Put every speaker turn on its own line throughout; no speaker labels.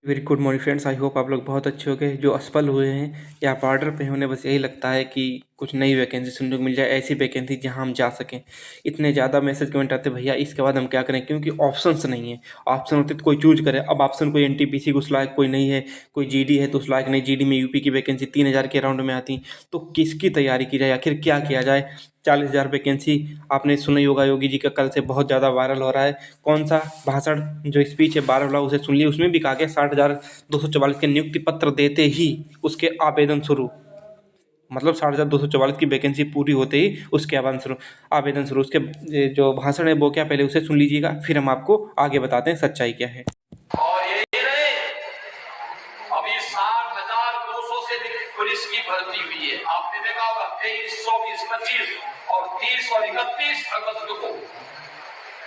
Very good morning friends. I hope आप लोग बहुत अच्छे हो गए। जो असफल हुए हैं या बॉर्डर पे हैं उन्हें बस यही लगता है कि कुछ नई वैकेंसी सुनने को मिल जाए, ऐसी वैकेंसी जहां हम जा सकें। इतने ज़्यादा मैसेज कमेंट आते हैं, भैया इसके बाद हम क्या करें, क्योंकि ऑप्शंस नहीं है। ऑप्शन होते तो कोई चूज करे, अब ऑप्शन कोई एनटीपीसी को उस लायक कोई नहीं है, कोई जीडी है तो उस लायक नहीं। जीडी में यूपी की वैकेंसी 3,000 के अराउंड में आती, तो किसकी तैयारी की जाए, आखिर क्या किया जाए। 40,000 वैकेंसी आपने सुना ही होगा, योगी जी का कल से बहुत ज़्यादा वायरल हो रहा है। कौन सा भाषण, जो स्पीच है वायरल हुआ, उसे सुन लिया। उसमें भी कहा गया 60,244 के नियुक्ति पत्र देते ही उसके आवेदन शुरू। मतलब 60,244 की वैकेंसी पूरी होते ही उसके आवेदन शुरू। उसके जो भाषण है वो क्या, पहले उसे सुन लीजिएगा, फिर हम आपको आगे बताते हैं सच्चाई क्या है।
और ये नहीं, अभी 60,200 से अधिक पुलिस की भर्ती हुई है। आपने देखा होगा 23, 24, 25 और 30 और 31 अगस्त को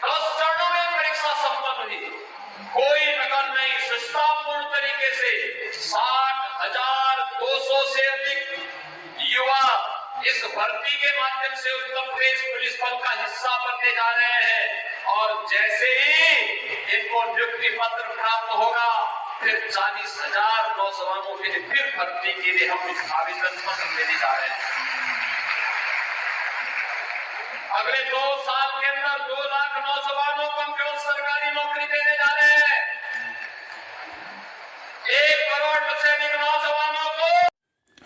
10 चरणों में परीक्षा संपन्न हुई। कोई नकल नहीं, शिष्टापूर्ण तरीके से 60,200 से अधिक युवा इस भर्ती के माध्यम से उत्तर प्रदेश पुलिस बल का हिस्सा बनने जा रहे हैं। और जैसे ही इनको नियुक्ति पत्र प्राप्त होगा, फिर 40,000 नौजवानों के लिए फिर भर्ती के लिए हम आवेदन पत्र देने जा रहे हैं। अगले 2 साल के अंदर 2 लाख नौजवानों को हम केवल सरकारी नौकरी देने जा रहे हैं। 1 करोड़ से अधिक नौजवानों को।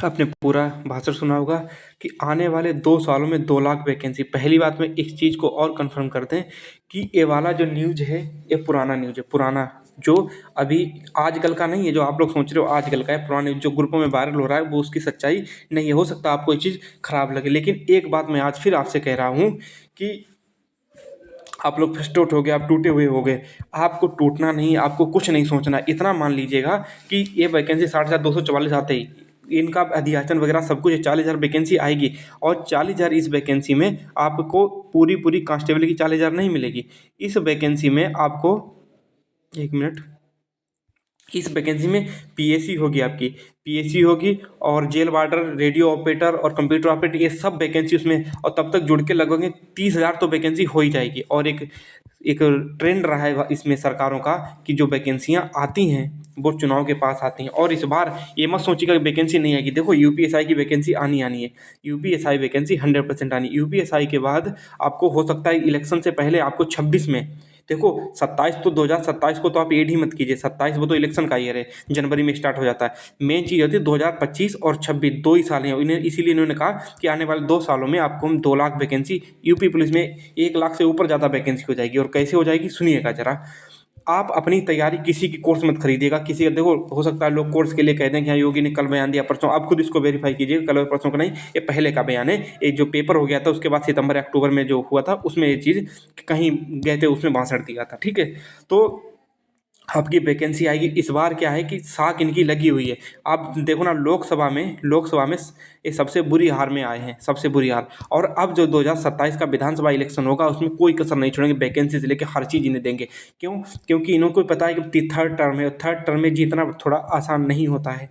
आपने पूरा भाषण सुना होगा कि आने वाले 2 सालों में 2 लाख वैकेंसी। पहली बात में इस चीज़ को और कंफर्म करते हैं कि ये वाला जो न्यूज़ है ये पुराना न्यूज़ है। पुराना जो अभी आजकल का नहीं है, जो आप लोग सोच रहे हो आजकल का है। पुराने जो ग्रुपों में वायरल हो रहा है वो उसकी सच्चाई नहीं है। हो सकता है आपको ये चीज़ खराब लगे, लेकिन एक बात मैं आज फिर आपसे कह रहा हूँ कि आप लोग फ्रस्ट्रेट हो गए, आप टूटे हुए हो गए। आपको टूटना नहीं, आपको कुछ नहीं सोचना। इतना मान लीजिएगा कि ये वैकेंसी 60,244 आते ही इनका अधियाचन वगैरह सब कुछ 40,000 वैकेंसी आएगी। और 40,000 इस वैकेंसी में आपको पूरी कांस्टेबल की 40,000 नहीं मिलेगी। इस वैकेंसी में आपको, एक मिनट, इस वैकेंसी में पीएसी होगी, आपकी पीएसी होगी और जेल वार्डर, रेडियो ऑपरेटर और कंप्यूटर ऑपरेटर, ये सब वैकेंसी उसमें। और तब तक जुड़ के लगभग 30,000 तो वैकेंसी हो ही जाएगी। और एक ट्रेंड रहा है इसमें सरकारों का कि जो वैकेंसियाँ आती हैं वो चुनाव के पास आती हैं। और इस बार ये मत सोचिएगा कि वैकेंसी नहीं आएगी। देखो यूपीएसआई की वैकेंसी आनी है। यूपीएसआई वैकेंसी 100% आनी। यूपीएसआई के बाद आपको हो सकता है इलेक्शन से पहले आपको 26 में, देखो 27 तो 2027 को तो आप एड ही मत कीजिए। 27 वो तो इलेक्शन का ईयर है, जनवरी में स्टार्ट हो जाता है। मेन चीज़ होती है 2025 और 26, 2 ही साल हैं इन्हें। इसीलिए इन्होंने कहा कि आने वाले 2 सालों में आपको हम 2 लाख वैकेंसी, यूपी पुलिस में 1 लाख से ऊपर ज़्यादा वैकेंसी हो जाएगी। और कैसे हो जाएगी सुनिएगा ज़रा। आप अपनी तैयारी किसी की कोर्स मत खरीदिएगा, किसी का। देखो हो सकता है लोग कोर्स के लिए कह दें कि हाँ योगी ने कल बयान दिया परसों, आप खुद इसको वेरीफाई कीजिएगा, कल और परसों का नहीं, ये पहले का बयान है। ये जो पेपर हो गया था उसके बाद सितंबर अक्टूबर में जो हुआ था उसमें ये चीज़ कहीं गए थे, उसमें भाषण दिया था, ठीक है। तो आपकी वैकेंसी आएगी। इस बार क्या है कि साख इनकी लगी हुई है। आप देखो ना, लोकसभा में ये सबसे बुरी हार में आए हैं, सबसे बुरी हार। और अब जो 2027 का विधानसभा इलेक्शन होगा उसमें कोई कसर नहीं छोड़ेंगे, वैकेंसी से लेकर हर चीज़ इन्हें देंगे। क्यों? क्योंकि इन्हों को पता है कि थर्ड टर्म है, थर्ड टर्म में जीतना थोड़ा आसान नहीं होता है।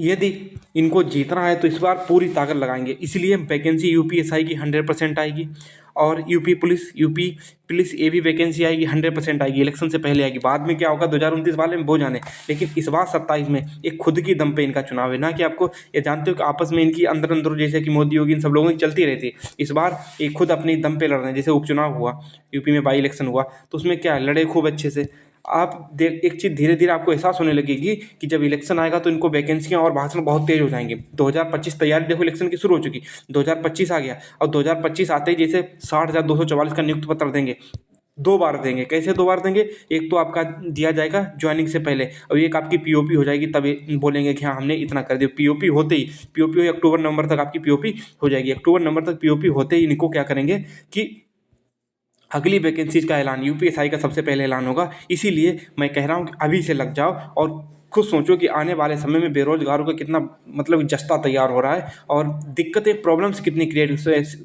यदि इनको जीतना है तो इस बार पूरी ताकत लगाएंगे। इसलिए वैकेंसी यूपीएसआई की 100% आएगी। और यूपी पुलिस ये भी वैकेंसी आएगी, 100% आएगी। इलेक्शन से पहले आएगी, बाद में क्या होगा 2029 वाले में वो जाने। लेकिन इस बार 27 में एक खुद की दम पे इनका चुनाव है, ना कि आपको ये जानते हो कि आपस में इनकी अंदर अंदर जैसे कि मोदी योगी इन सब लोगों की चलती रहती है। इस बार ये खुद अपनी दम पे लड़ रहे हैं। जैसे उपचुनाव हुआ, यूपी में बाई इलेक्शन हुआ, तो उसमें क्या है, लड़े खूब अच्छे से। आप देख, एक चीज़ धीरे धीरे आपको एहसास होने लगेगी कि जब इलेक्शन आएगा तो इनको वैकेंसियाँ और भाषण बहुत तेज हो जाएंगे। 2025 तैयारी देखो, इलेक्शन की शुरू हो चुकी, 2025 आ गया। और 2025 आते ही जैसे 60,244 का नियुक्ति पत्र देंगे, 2 बार देंगे। कैसे 2 बार देंगे? एक तो आपका दिया जाएगा ज्वाइनिंग से पहले, और एक आपकी पीओपी हो जाएगी, तब बोलेंगे कि हाँ हमने इतना कर दिया। पीओपी होते ही, पीओपी अक्टूबर नवंबर तक आपकी पीओपी हो जाएगी। अक्टूबर नवंबर तक पीओपी होते ही इनको क्या करेंगे कि अगली वैकेंसीज का ऐलान, यूपीएसआई का सबसे पहले ऐलान होगा। इसीलिए मैं कह रहा हूँ कि अभी से लग जाओ और खुद सोचो कि आने वाले समय में बेरोजगारों का कितना मतलब जस्ता तैयार हो रहा है और दिक्कतें प्रॉब्लम्स कितनी क्रिएट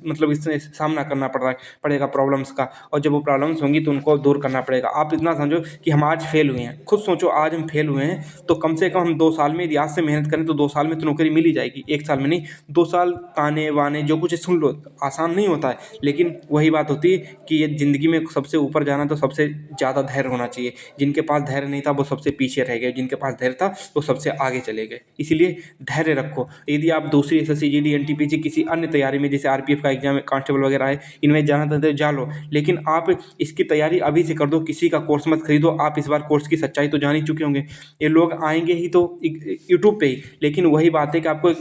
मतलब इससे सामना करना पड़ेगा प्रॉब्लम्स का। और जब वो प्रॉब्लम्स होंगी तो उनको दूर करना पड़ेगा। आप इतना समझो कि हम आज फेल हुए हैं, खुद सोचो आज हम फेल हुए हैं तो कम से कम हम 2 साल में यदि आज से मेहनत करें तो 2 साल में तो नौकरी मिल ही जाएगी, 1 साल में नहीं। 2 साल ताने वाने जो कुछ है सुन लो, आसान नहीं होता है, लेकिन वही बात होती है कि ये ज़िंदगी में सबसे ऊपर जाना तो सबसे ज़्यादा धैर्य होना चाहिए। जिनके पास धैर्य नहीं था वो सबसे पीछे रह गए, जिनके पास धैर्य था वो सबसे आगे चले गए। इसीलिए धैर्य रखो। यदि आप दूसरी एसएससी, जीडी, एनटीपीसी किसी अन्य तैयारी में जैसे आरपीएफ का एग्जाम, कांस्टेबल वगैरह है, इनमें जाना था तो जा लो, लेकिन आप इसकी तैयारी अभी से कर दो। किसी का कोर्स मत खरीदो। आप इस बार कोर्स की सच्चाई तो जान ही चुके होंगे। ये लोग आएंगे ही तो यूट्यूब पे ही, लेकिन वही बात है कि आपको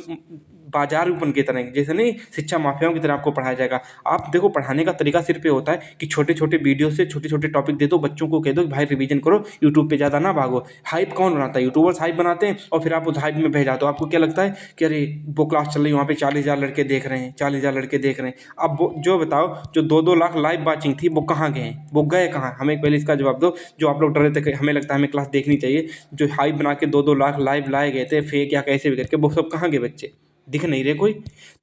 बाजार ओपन की तरह, जैसे नहीं शिक्षा माफियाओं की तरह आपको पढ़ाया जाएगा। आप देखो पढ़ाने का तरीका सिर्फ ये होता है कि छोटे छोटे वीडियो से छोटे छोटे टॉपिक दे दो, बच्चों को कह दो कि भाई रिवीजन करो, यूट्यूब पे ज़्यादा ना भागो। हाइप कौन बनाता है? यूट्यूबर्स हाइप बनाते हैं और फिर आप उस हाइप में बह जाते हो। आपको क्या लगता है कि अरे वो क्लास चल रही है, वहाँ पे 40,000 लड़के देख रहे हैं, 40,000 लड़के देख रहे हैं। अब वो जो बताओ, जो 2-2 लाख लाइव वाचिंग थी वो कहाँ गए हैं? वो गए कहाँ? हमें पहले इसका जवाब दो। जो आप लोग डर रहे थे कि हमें लगता है हमें क्लास देखनी चाहिए, जो हाइप बना के 2-2 लाख लाइव लाए गए थे फेक या कैसे भी करके, वो सब कहाँ गए बच्चे? दिख नहीं रहे कोई।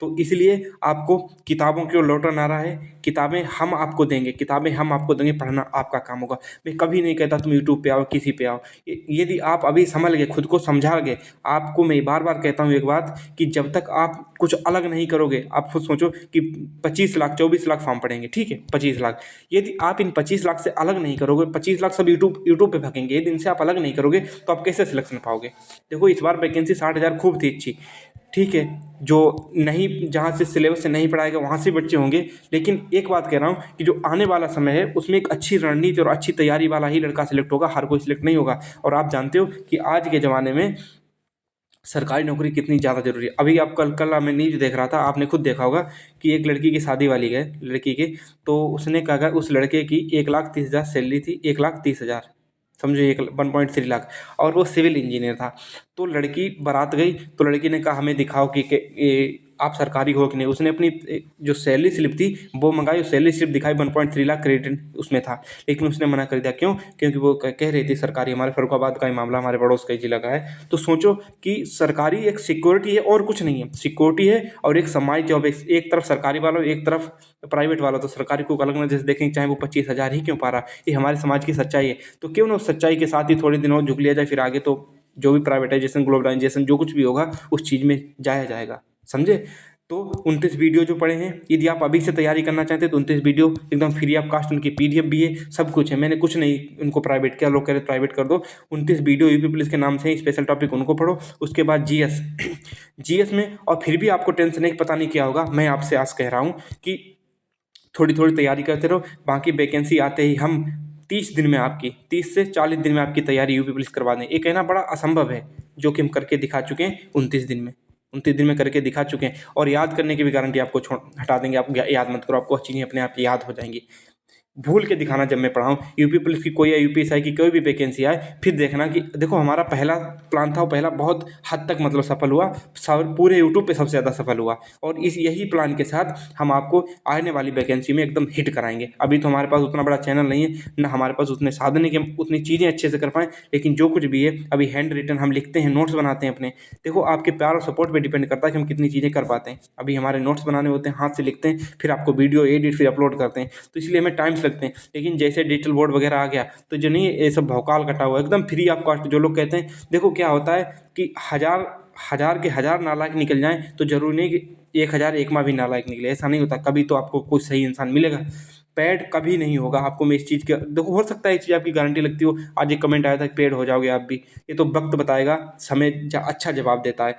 तो इसलिए आपको किताबों की ओर लौटना आ रहा है। किताबें हम आपको देंगे, किताबें हम आपको देंगे, पढ़ना आपका काम होगा। मैं कभी नहीं कहता तुम यूट्यूब पे आओ, किसी पे आओ। यदि आप अभी समझ गए, खुद को समझा गए, आपको मैं बार बार कहता हूँ एक बात कि जब तक आप कुछ अलग नहीं करोगे, आप खुद सोचो कि 25 लाख 24 लाख फॉर्म पड़ेंगे, ठीक है, 25 लाख। यदि आप इन 25 लाख से अलग नहीं करोगे, 25 लाख सब यूट्यूब पे भगेंगे, यदि इनसे आप अलग नहीं करोगे तो आप कैसे सिलेक्शन पाओगे? देखो इस बार वैकेंसी 60,000 खूब थी अच्छी, ठीक है, जो नहीं, जहाँ से सिलेबस से नहीं पढ़ाएगा वहाँ से बच्चे होंगे। लेकिन एक बात कह रहा हूँ कि जो आने वाला समय है उसमें एक अच्छी रणनीति और अच्छी तैयारी वाला ही लड़का सिलेक्ट होगा, हर कोई सिलेक्ट नहीं होगा। और आप जानते हो कि आज के ज़माने में सरकारी नौकरी कितनी ज़्यादा ज़रूरी है। अभी आप कल मैं न्यूज़ देख रहा था, आपने खुद देखा होगा कि एक लड़की की शादी वाली गए, लड़की की, तो उसने कहा उस लड़के की 1,30,000 सैलरी थी, 1,30,000, समझो 1.3 लाख, और वो सिविल इंजीनियर था। तो लड़की बारात गई तो लड़की ने कहा हमें दिखाओ कि ये आप सरकारी हो कि नहीं। उसने अपनी जो सैलरी स्लिप थी वो मंगाई, उस सैलरी स्लिप दिखाई, 1.3 लाख क्रेडिट उसमें था, लेकिन उसने मना कर दिया। क्यों? क्योंकि वो कह रही थी सरकारी, हमारे फर्रुखाबाद का ही मामला, हमारे पड़ोस का ही जिला का है। तो सोचो कि सरकारी एक सिक्योरिटी है और कुछ नहीं है, सिक्योरिटी है और एक समाज जॉब है। एक तरफ सरकारी वाला, एक तरफ प्राइवेट वाला। तो सरकारी को अलग नजर से देखेंगे, चाहे वो 25,000 ही क्यों पा रहा, ये हमारे समाज की सच्चाई है। तो क्यों ना उस सच्चाई के साथ ही थोड़े दिन और झुक लिया जाए, फिर आगे तो जो भी प्राइवेटाइजेशन, ग्लोबलाइजेशन, जो कुछ भी होगा उस चीज़ में जाया जाएगा, समझे? तो 29 वीडियो जो पड़े हैं, यदि आप अभी से तैयारी करना चाहते हैं तो 29 वीडियो एकदम फ्री ऑफ कास्ट, उनकी पीडीएफ भी है, सब कुछ है। मैंने कुछ नहीं उनको प्राइवेट किया, लोग कह रहे प्राइवेट कर दो। 29 वीडियो यूपी पुलिस के नाम से स्पेशल टॉपिक, उनको पढ़ो। उसके बाद जीएस जीएस में, और फिर भी आपको टेंशन है कि पता नहीं क्या होगा, मैं आपसे आज कह रहा हूँ कि थोड़ी थोड़ी तैयारी करते रहो। बाकी वैकेंसी आते ही हम 30 दिन में आपकी, 30 से 40 दिन में आपकी तैयारी यूपी पुलिस करवा दें। ये कहना बड़ा असंभव है, जो कि हम करके दिखा चुके हैं 29 दिन में, 29 दिन में करके दिखा चुके हैं। और याद करने की भी गारंटी आपको हटा देंगे। आप याद मत करो, आपको चीज़ें अपने आप याद हो जाएंगी। भूल के दिखाना जब मैं पढ़ाऊँ यूपी पुलिस की कोई या यूपीएसआई की कोई भी वैकेंसी आए, फिर देखना कि देखो हमारा पहला प्लान था, वो पहला बहुत हद तक मतलब सफल हुआ, पूरे यूट्यूब पे सबसे ज़्यादा सफल हुआ। और इस यही प्लान के साथ हम आपको आने वाली वैकेंसी में एकदम हिट कराएंगे। अभी तो हमारे पास उतना बड़ा चैनल नहीं है, ना हमारे पास उतने साधन है कि हम उतनी चीज़ें अच्छे से कर पाएँ, लेकिन जो कुछ भी है अभी हैंड रिटन हम लिखते हैं, नोट्स बनाते हैं अपने। देखो आपके प्यार और सपोर्ट पर डिपेंड करता है कि हम कितनी चीज़ें कर पाते हैं। अभी हमारे नोट्स बनाने होते हैं, हाथ से लिखते हैं, फिर आपको वीडियो एडिट, फिर अपलोड करते हैं, तो इसलिए हमें टाइम्स लगते हैं। लेकिन जैसे डिजिटल बोर्ड वगैरह आ गया तो जो नहीं, ये सब भौकाल कटा हुआ एकदम फ्री ऑफ कॉस्ट। जो लोग कहते हैं, देखो क्या होता है कि हज़ार के हज़ार नालायक निकल जाएं तो जरूरी नहीं कि 1,000 एक माह भी नालायक निकले, ऐसा नहीं होता। कभी तो आपको कोई सही इंसान मिलेगा। पेड कभी नहीं होगा आपको। मैं इस चीज़ का देखो, हो सकता है इस चीज़ आपकी गारंटी लगती हो। आज एक कमेंट आया था कि पेड हो जाओगे आप भी, ये तो वक्त बताएगा, समय अच्छा जवाब देता है।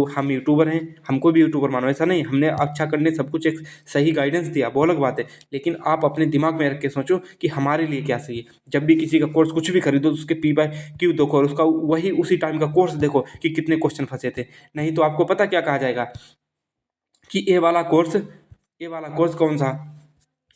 हम यूट्यूबर हैं, हमको भी यूट्यूबर मानो, ऐसा नहीं। हमने अच्छा करने सब कुछ एक सही गाइडेंस दिया, वो अलग बात है, लेकिन आप अपने दिमाग में रख के सोचो कि हमारे लिए क्या सही है। जब भी किसी का कोर्स कुछ भी खरीदो तो उसके P/Q देखो, और उसका वही उसी टाइम का कोर्स देखो कि कितने क्वेश्चन फंसे थे। नहीं तो आपको पता क्या कहा जाएगा कि ये वाला कोर्स कौन सा,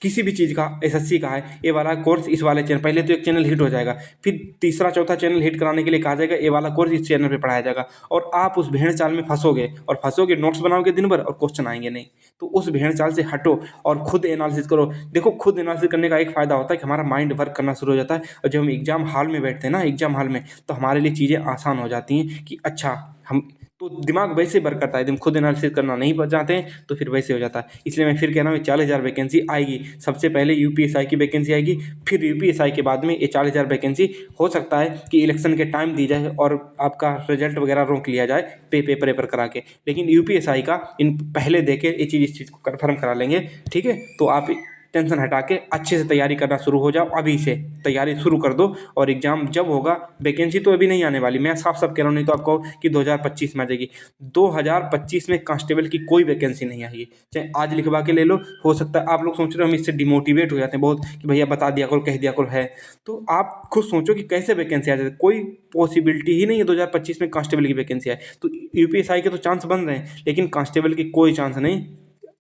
किसी भी चीज़ का, एसएससी का है, ये वाला कोर्स इस वाले चैनल, पहले तो एक चैनल हिट हो जाएगा, फिर तीसरा चौथा चैनल हिट कराने के लिए कहा जाएगा ये वाला कोर्स इस चैनल पे पढ़ाया जाएगा, और आप उस भेड़ चाल में फंसोगे, और फंसोगे, नोट्स बनाओगे दिन भर और क्वेश्चन आएंगे नहीं। तो उस भेड़ चाल से हटो और खुद एनालिसिस करो। देखो, खुद एनालिसिस करने का एक फ़ायदा होता है कि हमारा माइंड वर्क करना शुरू हो जाता है, और जब हम एग्जाम हॉल में बैठते हैं ना, एग्जाम हॉल में, तो हमारे लिए चीज़ें आसान हो जाती हैं कि अच्छा, हम तो दिमाग वैसे वर्क करता है। एकदम खुद एनालिसिस करना नहीं जानते हैं तो फिर वैसे हो जाता है। इसलिए मैं फिर कह रहा हूँ 40,000 वैकेंसी आएगी। सबसे पहले यूपीएसआई की वैकेंसी आएगी, फिर यूपीएसआई के बाद में ये 40,000 वैकेंसी हो सकता है कि इलेक्शन के टाइम दी जाए और आपका रिजल्ट वगैरह रोक लिया जाए पेपर वेपर करा के, लेकिन यूपीएसआई का इन पहले दे के ये चीज़, इस चीज़ को कन्फर्म करा लेंगे। ठीक है, तो आप टेंशन हटा के अच्छे से तैयारी करना शुरू हो जाओ, अभी से तैयारी शुरू कर दो। और एग्ज़ाम जब होगा, वैकेंसी तो अभी नहीं आने वाली, मैं साफ साफ कह रहा हूँ, नहीं तो आपको कि 2025 में आ जाएगी। 2025 में कांस्टेबल की कोई वैकेंसी नहीं आएगी, चाहे आज लिखवा के ले लो। हो सकता है आप लोग सोच रहे हो हम इससे डिमोटिवेट हो जाते हैं बहुत कि भैया बता दिया करो, कह दिया करो, है तो आप खुद सोचो कि कैसे वैकेंसी आ जाती है। कोई पॉसिबिलिटी ही नहीं है 2025 में कांस्टेबल की वैकेंसी आए। तो यूपीएसआई के तो चांस बन रहे हैं, लेकिन कांस्टेबल की कोई चांस नहीं।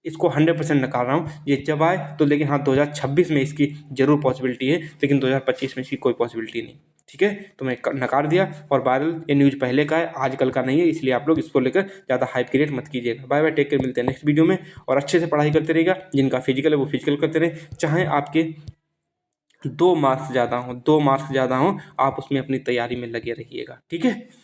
इसको 100% नकार रहा हूँ, ये जब आए तो। लेकिन हाँ, 2026 में इसकी ज़रूर पॉसिबिलिटी है, लेकिन 2025 में इसकी कोई पॉसिबिलिटी नहीं। ठीक है, तो मैं नकार दिया। और वायरल ये न्यूज़ पहले का है, आजकल का नहीं है, इसलिए आप लोग इसको लेकर ज़्यादा हाइप क्रिएट मत कीजिएगा। बाय बाय, टेक केयर, मिलते हैं नेक्स्ट वीडियो में। और अच्छे से पढ़ाई करते रहिएगा, जिनका फिजिकल है वो फिजिकल करते रहे, चाहे आपके 2 मार्क्स ज़्यादा हों, 2 मार्क्स ज़्यादा हों, आप उसमें अपनी तैयारी में लगे रहिएगा। ठीक है।